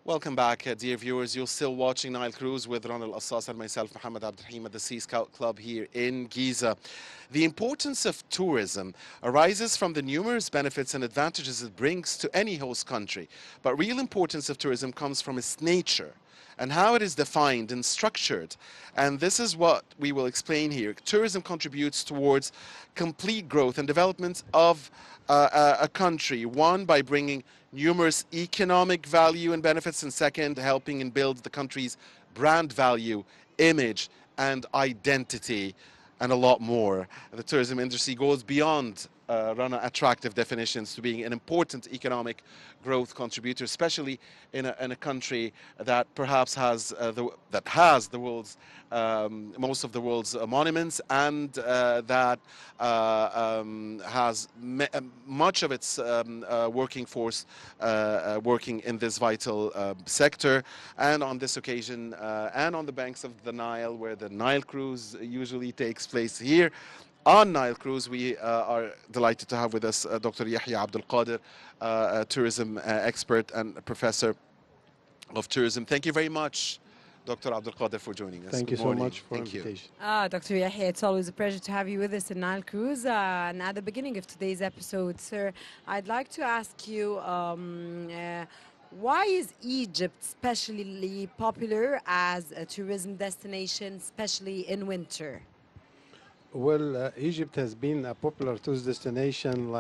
Welcome back, dear viewers. You're still watching Nile Cruise with Ronald Assas and myself, Mohammed Abdel at the Sea Scout Club here in Giza. The importance of tourism arises from the numerous benefits and advantages it brings to any host country. But real importance of tourism comes from its nature and how it is defined and structured. And this is what we will explain here. Tourism contributes towards complete growth and development of a country. One, by bringing numerous economic value and benefits, and second, helping and build the country's brand value, image, and identity, and a lot more. The tourism industry goes beyond Rana attractive definitions to being an important economic growth contributor, especially in a country that perhaps has the world's most of the world's monuments, and that has much of its working force working in this vital sector. And on this occasion, and on the banks of the Nile, where the Nile cruise usually takes place here, on Nile Cruise, we are delighted to have with us Dr. Yahia Abdel Kader, a tourism expert and professor of tourism. Thank you very much, Dr. Abdel Kader, for joining us. Thank you so much for the invitation. Dr. Yahia, it's always a pleasure to have you with us in Nile Cruise. And at the beginning of today's episode, sir, I'd like to ask you, why is Egypt especially popular as a tourism destination, especially in winter? Well, Egypt has been a popular tourist destination,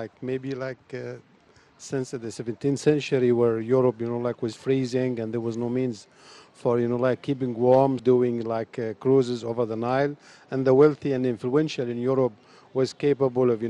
since the 17th century, where Europe, was freezing and there was no means for, keeping warm, doing cruises over the Nile. And the wealthy and influential in Europe was capable of,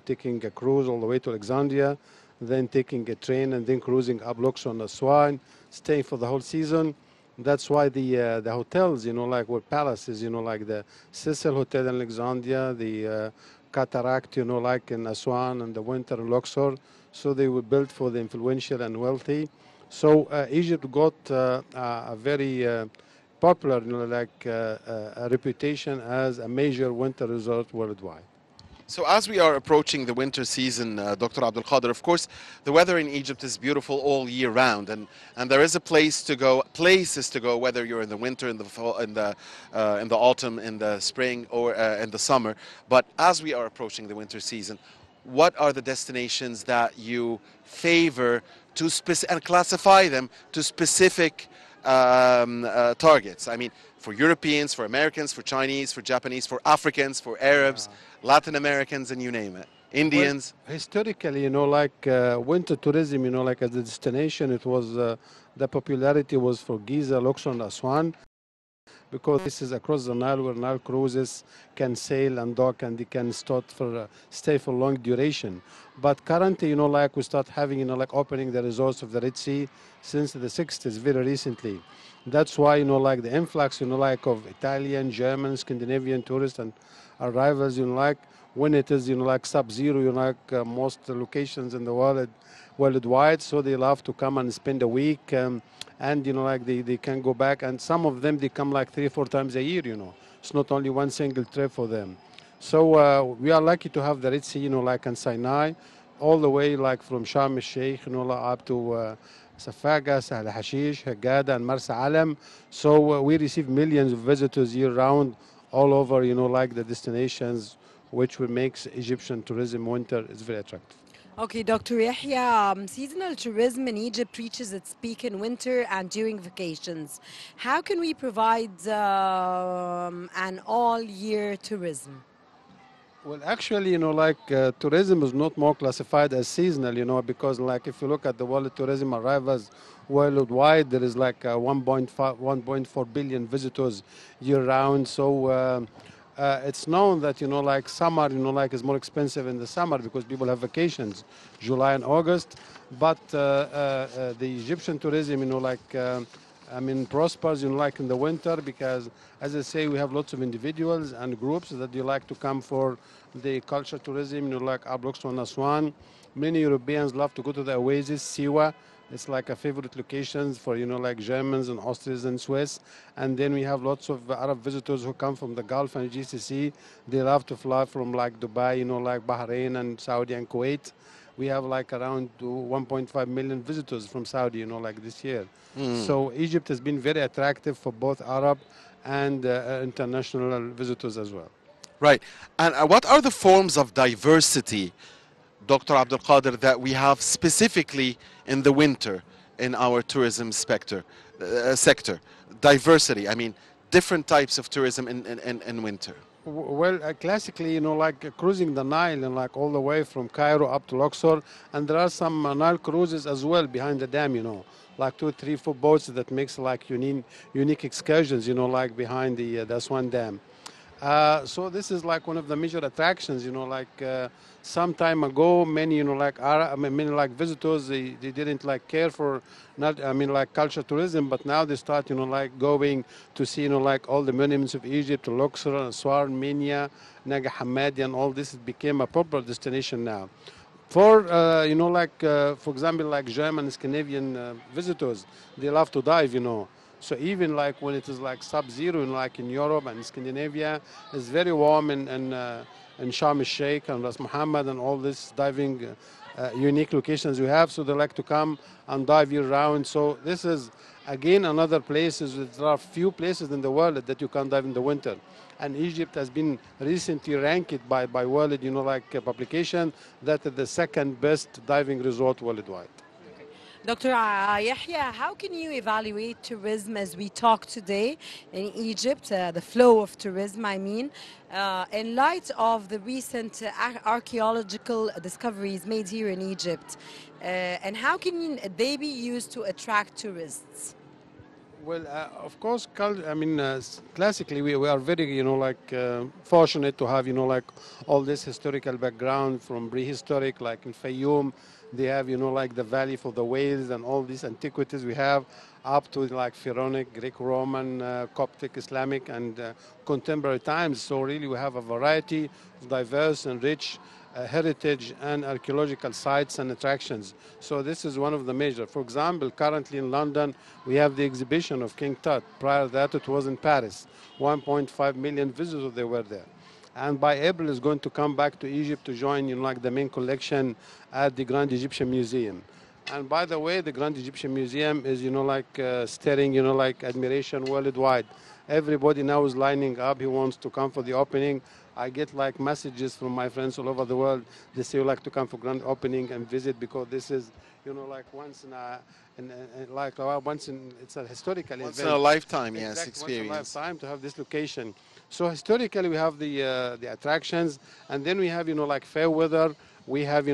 taking a cruise all the way to Alexandria, then taking a train and then cruising up Luxor and Aswan, staying for the whole season. That's why the hotels, were palaces, like the Cecil Hotel in Alexandria, the Cataract, in Aswan, and the Winter in Luxor. So they were built for the influential and wealthy. So Egypt got a very popular, a reputation as a major winter resort worldwide. So as we are approaching the winter season, Dr. Abdel Kader, of course, the weather in Egypt is beautiful all year round, and there is a places to go, whether you're in the winter, in the fall, in the autumn, in the spring, or in the summer. But as we are approaching the winter season, what are the destinations that you favor to and classify them to specific targets? I mean, for Europeans, for Americans, for Chinese, for Japanese, for Africans, for Arabs, Latin Americans, and you name it. Indians. Well, historically, winter tourism, as a destination, it was the popularity was for Giza, Luxor, and Aswan, because this is across the Nile where Nile cruises can sail and dock and they can stay for long duration. But currently, we start having, opening the resorts of the Red Sea since the 60s, very recently. That's why, the influx, of Italian, German, Scandinavian tourists and arrivals, when it is, sub-zero, most locations in the world, worldwide, so they love to come and spend a week, and, they can go back, and some of them, they come 3 or 4 times a year, It's not only one single trip for them. So we are lucky to have the Red Sea, in Sinai, all the way, from Sharm el-Sheikh, up to Safaga, Sahl Hashish, Hagada, and Marsa Alam. So we receive millions of visitors year-round all over, the destinations, which makes Egyptian tourism winter is very attractive. Okay, Dr. Yahya, seasonal tourism in Egypt reaches its peak in winter and during vacations. How can we provide an all-year tourism? Well, actually, tourism is not more classified as seasonal, because if you look at the world tourism arrivals worldwide, there is 1.4 billion visitors year round. So it's known that, summer, is more expensive in the summer because people have vacations, July and August. But the Egyptian tourism, prospers, in the winter because, as I say, we have lots of individuals and groups that you like to come for the culture tourism, up Luxor and Aswan. Many Europeans love to go to the oasis, Siwa. It's a favorite locations for, Germans and Austrians and Swiss. And then we have lots of Arab visitors who come from the Gulf and GCC. They love to fly from Dubai, Bahrain and Saudi and Kuwait. we have like around 1.5 million visitors from Saudi, like this year. So Egypt has been very attractive for both Arab and international visitors as well. Right. And what are the forms of diversity, Dr. Abdel Kader, that we have specifically in the winter in our tourism sector? Diversity, I mean, different types of tourism in winter. Well, classically, like cruising the Nile and like all the way from Cairo up to Luxor, and there are some Nile cruises as well behind the dam, like 2, 3, 4 boats that makes like unique excursions, like behind the Aswan Dam. So this is like one of the major attractions, like some time ago, many, many like visitors, they didn't like care for not, like culture tourism, but now they start, like going to see, like all the monuments of Egypt, Luxor, Aswan, Minya, Naga Hammadi, and all this became a popular destination now. For, for example, like German and Scandinavian visitors, they love to dive, So even like when it is like sub-zero, like in Europe and Scandinavia, it's very warm in Sharm el-Sheikh and Ras Muhammad and all these diving unique locations we have. So they like to come and dive year-round. So this is, again, another places. There are few places in the world that you can dive in the winter. And Egypt has been recently ranked by World, publication that is the second best diving resort worldwide. Dr. Yahia, how can you evaluate tourism as we talk today in Egypt, the flow of tourism, I mean, in light of the recent archaeological discoveries made here in Egypt? And how can they be used to attract tourists? Well, of course, classically we are very, fortunate to have, all this historical background from prehistoric, like in Fayoum. They have, like the Valley for the Whales and all these antiquities we have up to like Pharaonic, Greek-Roman, Coptic, Islamic, and contemporary times. So really we have a variety of diverse and rich heritage and archaeological sites and attractions. So this is one of the major. For example, currently in London, we have the exhibition of King Tut. Prior to that, it was in Paris. 1.5 million visitors, they were there. And by April, is going to come back to Egypt to join, like the main collection at the Grand Egyptian Museum. And by the way, the Grand Egyptian Museum is, stirring, like admiration worldwide. Everybody now is lining up. He wants to come for the opening. I get like messages from my friends all over the world. They say, like to come for grand opening and visit because this is, like once it's a historical event. Once in a lifetime, yes, Exactly, experience. once in a lifetime to have this location. So historically, we have the attractions, and then we have, like fair weather. We have,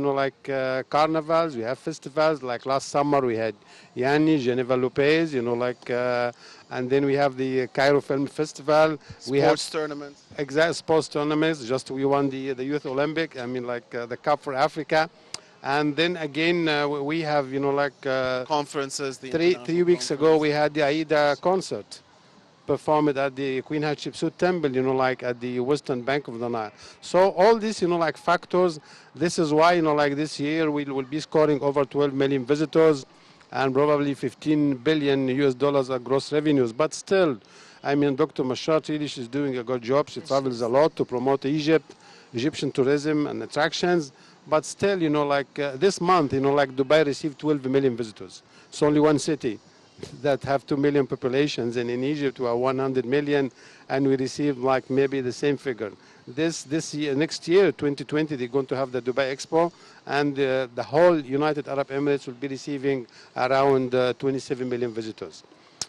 carnivals. We have festivals. Like last summer, we had Yani, Geneva Lopez, and then we have the Cairo Film Festival. Sports tournaments. Exact sports tournaments. Just we won the Youth Olympic. The Cup for Africa. And then again, we have, conferences. Three weeks ago, we had the Aida concert performed at the Queen Hatshepsut Temple, at the western bank of the Nile. So all these, factors, this is why, this year we will be scoring over 12 million visitors and probably 15 billion US dollars of gross revenues. But still, Dr. Mashat really, she's doing a good job. She travels a lot to promote Egypt, Egyptian tourism and attractions. But still, this month, Dubai received 12 million visitors. It's only one city that have 2 million populations, and in Egypt we are 100 million, and we received like maybe the same figure. This year, next year, 2020, they're going to have the Dubai Expo, and the whole United Arab Emirates will be receiving around 27 million visitors.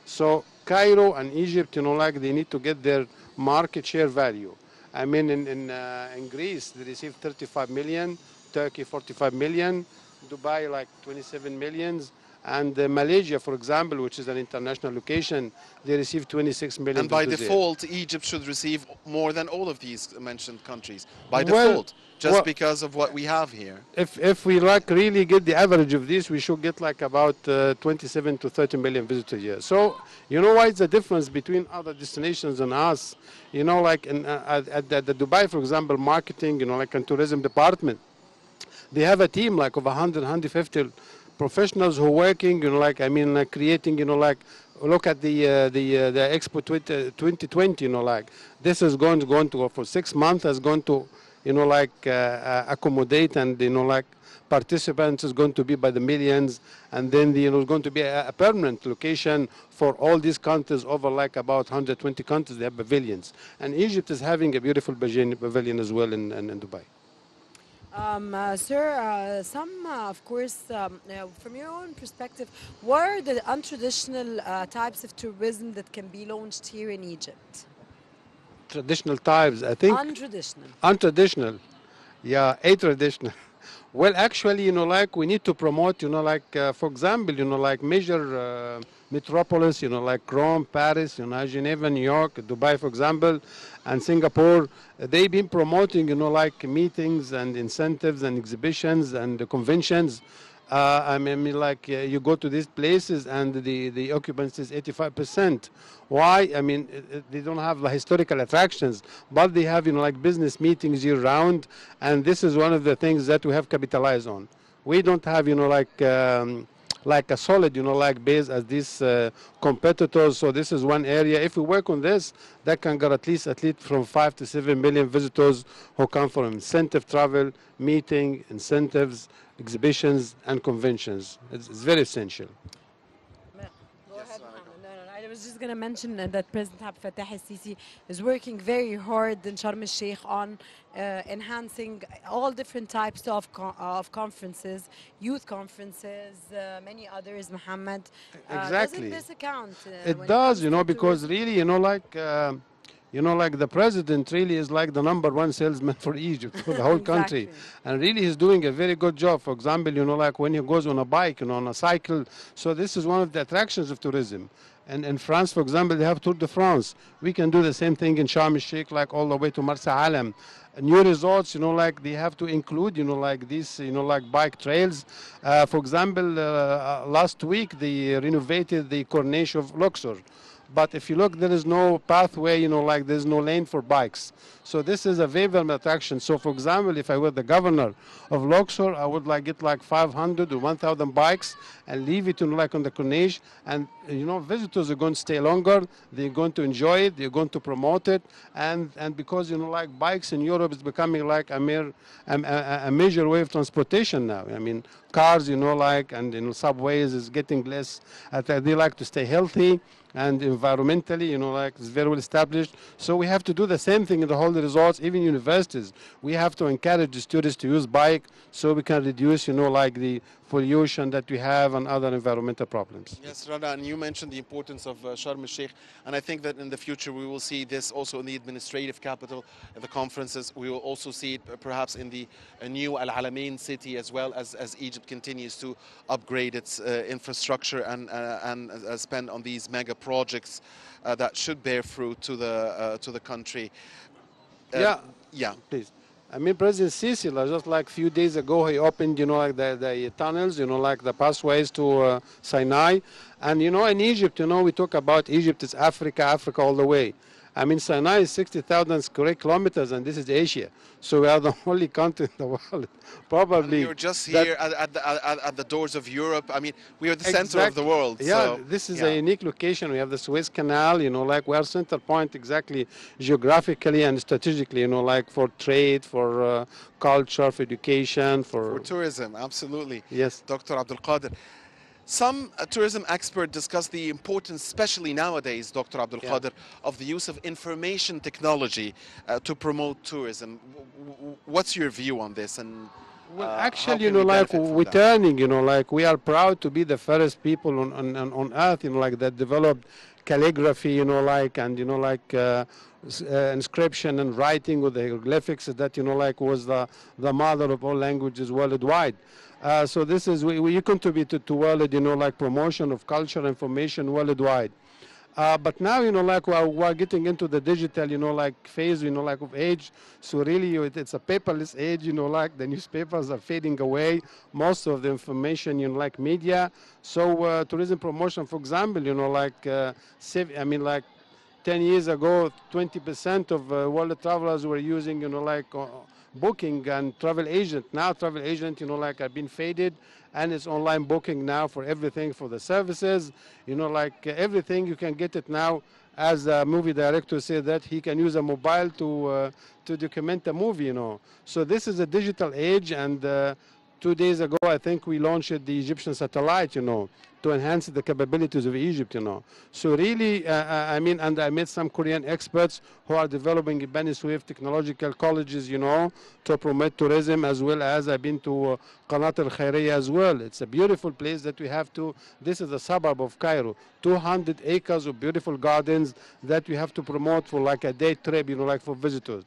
So Cairo and Egypt, they need to get their market share value. In Greece, they received 35 million, Turkey 45 million, Dubai like 27 millions, and Malaysia, for example, which is an international location, they receive 26 million. And by default, Egypt should receive more than all of these mentioned countries. By default, just because of what we have here. If we like really get the average of this, we should get like about 27 to 30 million visitors a year. So why is the difference between other destinations and us? Like at the Dubai, for example, marketing, like and tourism department, they have a team like of 100, 150 professionals who are working, creating, look at the Expo 2020, this is going to go for 6 months, is going to, accommodate and, participants is going to be by the millions, and then it's going to be a permanent location for all these countries, over like about 120 countries. They have pavilions, and Egypt is having a beautiful pavilion as well in Dubai. Sir, of course, from your own perspective, what are the untraditional types of tourism that can be launched here in Egypt? Traditional types, I think. Untraditional. Untraditional. Yeah, a-traditional. Well, actually, like we need to promote, like, for example, like major metropolis, like Rome, Paris, Geneva, New York, Dubai, for example, and Singapore. They've been promoting, like meetings and incentives and exhibitions and conventions. I mean, like you go to these places and the occupancy is 85%. Why? I mean, they don't have the historical attractions, but they have, like business meetings year round, and this is one of the things that we have capitalized on. We don't have, like a solid, like base as these competitors. So this is one area. If we work on this, that can get at least from 5 to 7 million visitors who come from incentive travel, meeting, incentives, exhibitions, and conventions. It's very essential. Go ahead, Mohammed. No. I was just going to mention that President Abdel Fattah al-Sisi is working very hard in Sharm el-Sheikh on enhancing all different types of conferences, youth conferences, many others, Mohammed. Exactly. Doesn't this account? It does, because really, like the president really is like the #1 salesman for Egypt, for the whole country. Exactly. And really he's doing a very good job. For example, like when he goes on a bike, on a cycle. So this is one of the attractions of tourism. And in France, for example, they have Tour de France. We can do the same thing in Sharm el-Sheikh, like all the way to Marsa Alam. New resorts, like they have to include, like these, like bike trails. For example, last week they renovated the Corniche of Luxor. But if you look, there is no pathway, like there's no lane for bikes. So this is a very valuable attraction. So for example, if I were the governor of Luxor, I would like get like 500 or 1,000 bikes and leave it like on the Corniche. And visitors are going to stay longer. They're going to enjoy it. They're going to promote it. And because like bikes in Europe is becoming like a major way of transportation now. I mean, cars, like, and subways is getting less. They like to stay healthy. And environmentally, like it's very well established. So we have to do the same thing in the holiday resorts, even universities. We have to encourage the students to use bike so we can reduce, like the pollution that we have and other environmental problems. Yes, Rana, and you mentioned the importance of Sharm el-Sheikh, and I think that in the future we will see this also in the administrative capital, in the conferences. We will also see it perhaps in the new Al Alamein city, as well as Egypt continues to upgrade its infrastructure and spend on these mega projects that should bear fruit to the country. Yeah, please. I mean, President Sisi, just like a few days ago, he opened, like the tunnels, like the pathways to Sinai. And, in Egypt, we talk about Egypt is Africa all the way. I mean, Sinai is 60,000 square kilometers, and this is Asia. So we are the only country in the world, probably. And you're just here at the doors of Europe. I mean, we are the center of the world. Yeah, so, this is a unique location. We have the Suez Canal, like we are center point exactly geographically and strategically, like for trade, for culture, for education, for tourism, absolutely. Yes. Dr. Abdel Kader. Some tourism experts discuss the importance, especially nowadays, Dr. Abdel Kader, of the use of information technology to promote tourism. What's your view on this? And well, actually, like we're turning, like we are proud to be the first people on earth, like that developed calligraphy, like, and like inscription and writing with the hieroglyphics that, like was the mother of all languages worldwide. So this is, we contribute to world, like promotion of culture, information worldwide. But now, like we're getting into the digital, like phase, like of age. So really, it's a paperless age, like the newspapers are fading away. Most of the information, like media. So tourism promotion, for example, like, like 10 years ago, 20% of world travelers were using, like booking and travel agent. Now travel agent, like have been faded, and it's online booking now for everything, for the services, like everything you can get it now. As a movie director said that he can use a mobile to document a movie, So this is a digital age, and to 2 days ago, I think we launched the Egyptian satellite, to enhance the capabilities of Egypt, So really, I mean, and I met some Korean experts who are developing Bani Suef technological colleges, to promote tourism, as well as I've been to Qanat al Khairiyya as well. It's a beautiful place that we have to, this is a suburb of Cairo, 200 acres of beautiful gardens that we have to promote for like a day trip, like for visitors.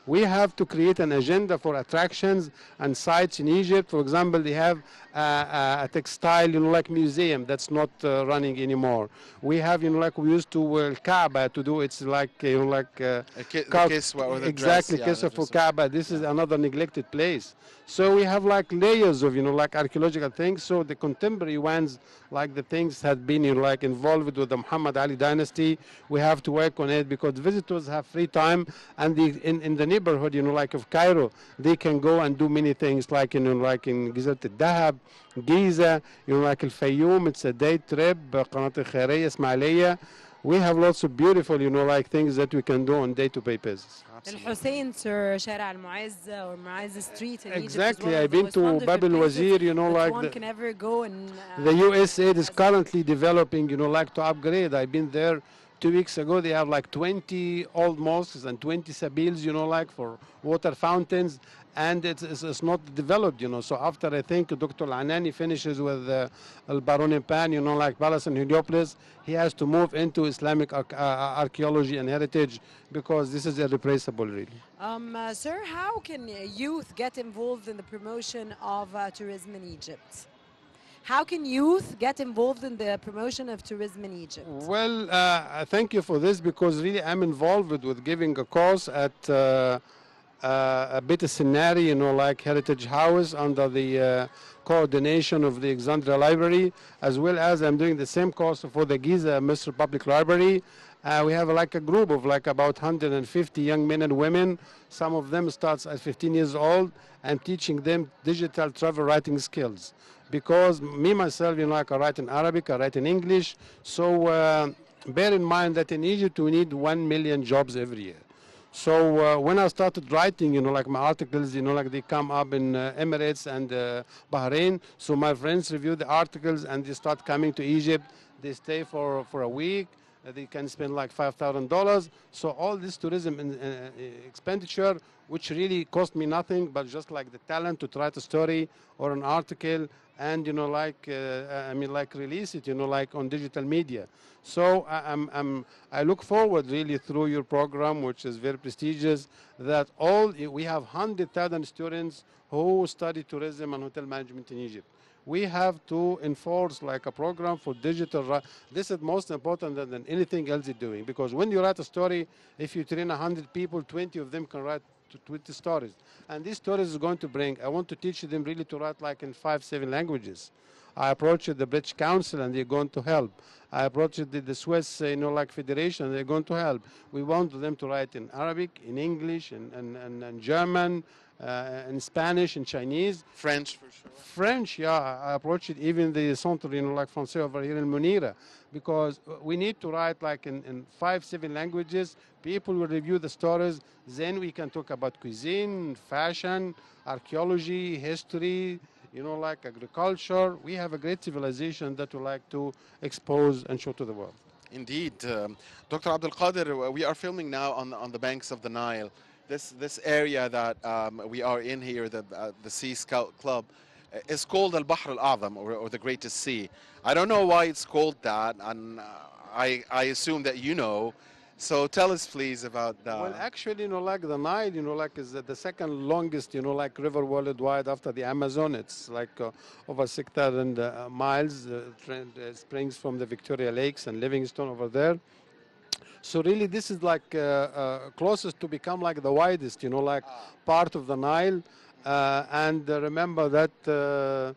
We have to create an agenda for attractions and sites in Egypt. For example, they have a textile, like museum that's not running anymore. We have, like we used to Kaaba to do. It's like, The kiswa or the dress. exactly, Yeah, Kesa for Kaaba. This is another neglected place. So we have like layers of, like archaeological things. So the contemporary ones, like the things had been, like involved with the Muhammad Ali dynasty. We have to work on it because visitors have free time, and in the neighborhood, like of Cairo, they can go and do many things, like like in Gizat al-Dahab, Giza, like Al Fayoum. It's a day trip. Qanat al-Khairiyya, Ismailia. We have lots of beautiful, like things that we can do on day-to-day basis. الحسين sir, شارع المعز or Mu'azz Street in Egypt is one Exactly. of I've the been most to wonderful Bab el places Wazir, that like one can ever go and the USAID is currently developing, like to upgrade. I've been there 2 weeks ago. They have like 20 old mosques and 20 sabils, like for water fountains, and it's not developed, So after I think Dr. Al-Anani finishes with Al Baron Pan, like Palace and Heliopolis, he has to move into Islamic archaeology and heritage because this is irreplaceable, really. Sir, how can youth get involved in the promotion of tourism in Egypt? How can youth get involved in the promotion of tourism in Egypt? Well, thank you for this because really I'm involved with giving a course at a bit scenario, like Heritage House under the coordination of the Alexandria Library, as well as I'm doing the same course for the Giza Misr Public Library. We have like a group of like about 150 young men and women. Some of them starts at 15 years old. I'm teaching them digital travel writing skills because me myself, like I write in Arabic, I write in English. So bear in mind that in Egypt we need 1 million jobs every year. So when I started writing, like my articles, like they come up in Emirates and Bahrain. So my friends review the articles and they start coming to Egypt. They stay for a week. They can spend like $5,000. So all this tourism expenditure, which really cost me nothing, but just like the talent to write a story or an article and, like release it, like on digital media. So I look forward really through your program, which is very prestigious, that we have 100,000 students who study tourism and hotel management in Egypt. We have to enforce like a program for digital. This is most important than anything else you're doing, because when you write a story, if you train 100 people, 20 of them can write 20 stories. And these stories is going to bring, I want to teach them really to write like in 5-7 languages. I approached the British Council and they're going to help. I approached the Swiss, like Federation, they're going to help. We want them to write in Arabic, in English, and German, in Spanish, and Chinese. French, for sure. French, yeah. I approached it, even the Centre, like Francais over here in Munira, because we need to write like in 5-7 languages. People will review the stories. Then we can talk about cuisine, fashion, archaeology, history, like agriculture. We have a great civilization that we like to expose and show to the world. Indeed. Dr. Abdel Kader, we are filming now on the banks of the Nile. This area that we are in here, the Sea Scout Club, is called Al-Bahr Al-A'zam, or the Greatest Sea. I don't know why it's called that, and I assume that you know. So tell us, please, about that. Well, actually, like the Nile, like is the second longest, like river worldwide after the Amazon. It's like over 6,000 miles. Springs from the Victoria Lakes and Livingstone over there. So really, this is like closest to become like the widest, like part of the Nile. And remember that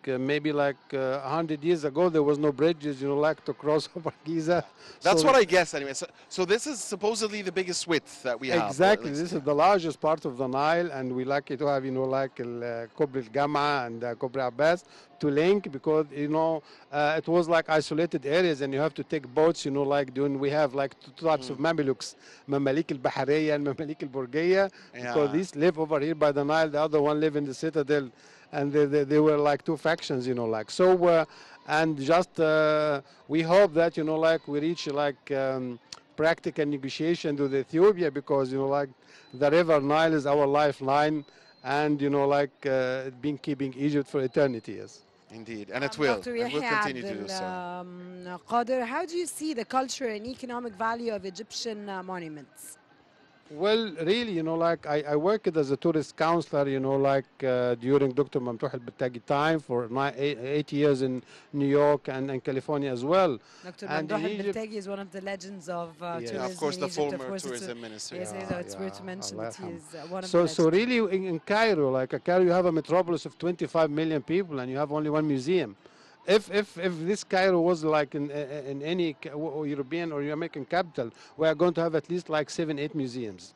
maybe 100 years ago, there was no bridges, like to cross over Giza. That's what I guess anyway. So this is supposedly the biggest width that we have. Exactly. This is the largest part of the Nile, and we lucky to have, like Kobri al-Gama and Kobri Abbas to link, because, it was like isolated areas and you have to take boats, like we have like two types of Mamluks, Mamalik al-Bahariya and Mamalik al-Burgiya, because these live over here by the Nile, the other one live in the citadel. and they were like two factions, like so. And just we hope that like we reach like practical negotiation with Ethiopia, because like the river Nile is our lifeline, and like it's been keeping Egypt for eternity. Yes. Indeed, and it will, Dr. and will Yahia continue to do Abdel, so. Kader, how do you see the culture and economic value of Egyptian monuments? Well, really, like I worked as a tourist counselor, like during Dr. Mamdouh al-Battagi time for 8 years in New York and California as well. Dr. And Mamdouh in Egypt, al-Biltagi is one of the legends of yes. Yeah, of tourism course, in the Egypt. Of former course, tourism minister. yes, Yeah. it's worth to mention Allah that he yarham. is one of the So legends. really in Cairo, like Cairo, you have a metropolis of 25 million people, and you have only one museum. If this Cairo was like in any European or American capital, we are going to have at least like 7, 8 museums.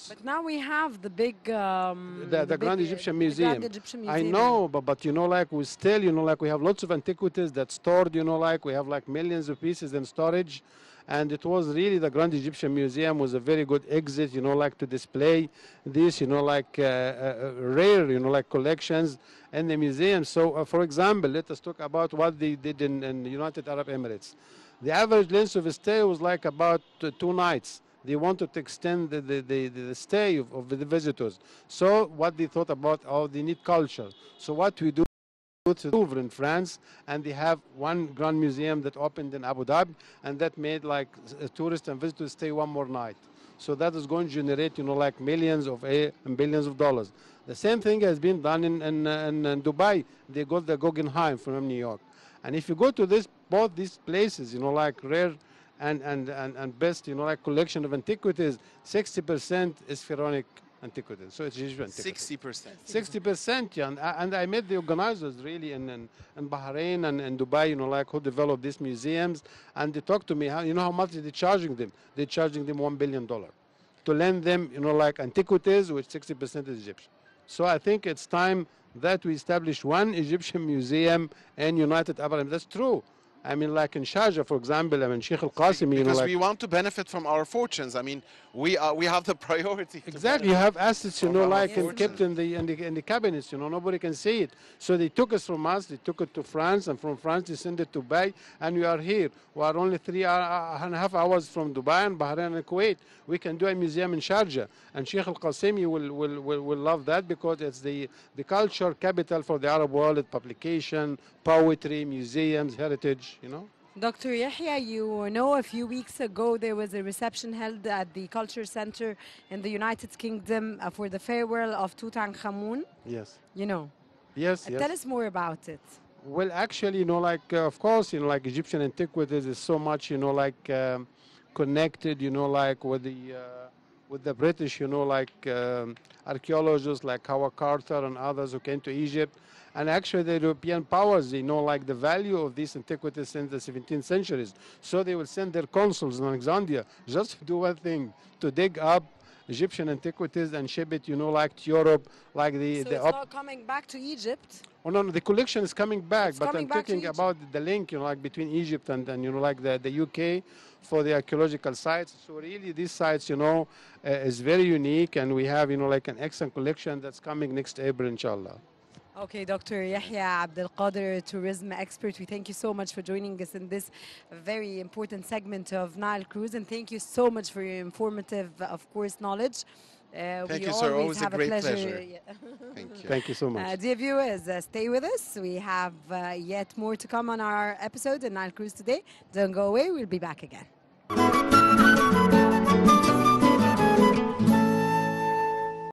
But now we have the big, The Grand Egyptian the Grand Museum. Egyptian I Museum. know, but like we still, like we have lots of antiquities that's stored, like we have like millions of pieces in storage. And it was really the Grand Egyptian Museum was a very good exit, like to display this, like rare, like collections in the museum. So, for example, let us talk about what they did in the United Arab Emirates. The average length of a stay was like about 2 nights. They wanted to extend the stay of the visitors. So what they thought about, oh, they need culture. So what we do to the Louvre in France, and they have one grand museum that opened in Abu Dhabi, and that made like tourists and visitors stay one more night. So that is going to generate, like millions of and billions of dollars. The same thing has been done in Dubai. They got the Guggenheim from New York. And if you go to both these places, like rare and best, like collection of antiquities, 60% is pharaonic antiquities. So it's Egyptian antiquities. 60%. 60%, yeah. And I met the organizers really in Bahrain and in Dubai, like who developed these museums. And they talked to me, how much are they charging them? They're charging them $1 billion to lend them, like antiquities, which 60% is Egyptian. So I think it's time that we establish one Egyptian museum in United Arab Emirates. That's true. I mean, like in Sharjah, for example, Sheikh Al-Qasimi, Because like, we want to benefit from our fortunes. I mean, we have the priority. exactly, you have assets, from our like fortune. kept in the cabinets, nobody can see it. So they took us from us, they took it to France, and from France they sent it to Dubai, and we are here. We are only 3.5 hours from Dubai and Bahrain and Kuwait. We can do a museum in Sharjah, and Sheikh Al-Qasimi will love that, because it's the culture capital for the Arab world, publication, poetry, museums, heritage, Dr. Yahya, you know, a few weeks ago there was a reception held at the Culture Center in the United Kingdom for the farewell of Tutankhamun. Yes. You know. Yes, yes. Tell us more about it. Well, actually, like, of course, like Egyptian antiquities is so much, like connected, like with the British, like archaeologists like Howard Carter and others who came to Egypt. And actually the European powers, they know like the value of these antiquities since the 17th centuries. So they will send their consuls in Alexandria just to do one thing, to dig up Egyptian antiquities and ship it, like to Europe, like So it's not coming back to Egypt? Oh, no, the collection is coming back, It's but coming I'm back to talking Egypt. about the link, like between Egypt and like the UK for the archaeological sites. So really these sites, is very unique, and we have, like an excellent collection that's coming next April, inshallah. Okay, Dr. Yahia Abdel Kader, tourism expert, we thank you so much for joining us in this very important segment of Nile Cruise, and thank you so much for your informative, of course, knowledge. Thank we you, sir. always Always a have great pleasure. pleasure. Yeah. Thank you. Thank you so much. Dear viewers, stay with us. We have yet more to come on our episode in Nile Cruise today. Don't go away. We'll be back again.